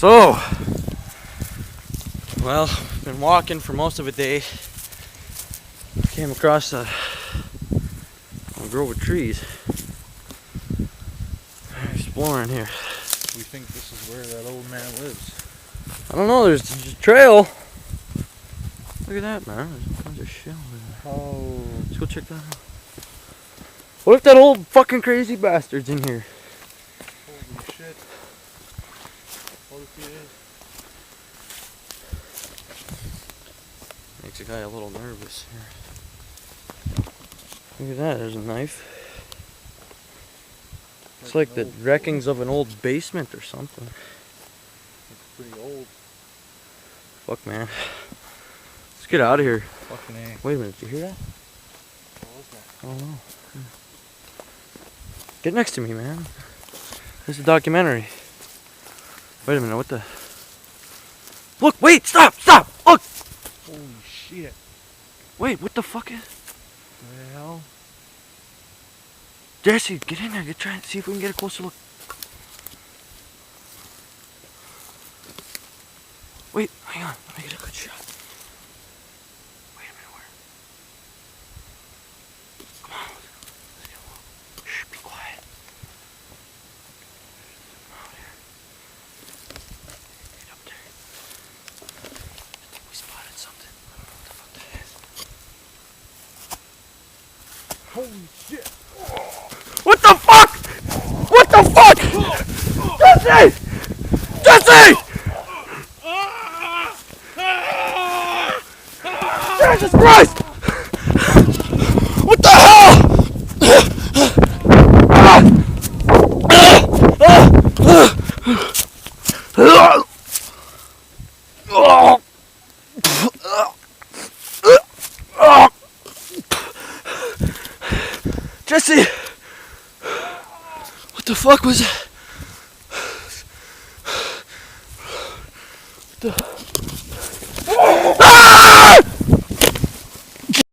So, well, been walking for most of a day. Came across a grove of trees. Exploring here. We think this is where that old man lives. I don't know, there's a trail. Look at that, man. There's a bunch of shit over there. Oh. Let's go check that out. What if that old fucking crazy bastard's in here? Holy shit. What if he is? Makes a guy a little nervous here. Look at that, there's a knife. It's like the wreckings of an old basement or something. It's pretty old. Fuck, man. Let's get out of here. Fucking A. Wait a minute, did you hear that? What was that? I don't know. Get next to me, man. There's a documentary. Wait a minute, what the? Look, wait, stop, look! Holy shit. Wait, what the fuck is? What the hell? Jesse, get in there, try and see if we can get a closer look. Wait, hang on, let me get a good shot. Wait a minute, where? Come on, let's get a look. Shh, be quiet. Out here. Get up there. I think we spotted something. I don't know what the fuck that is. Holy shit. What the fuck? What the fuck? Jesse! Jesse! Jesus Christ! What the hell? Jesse! What the fuck was that? What the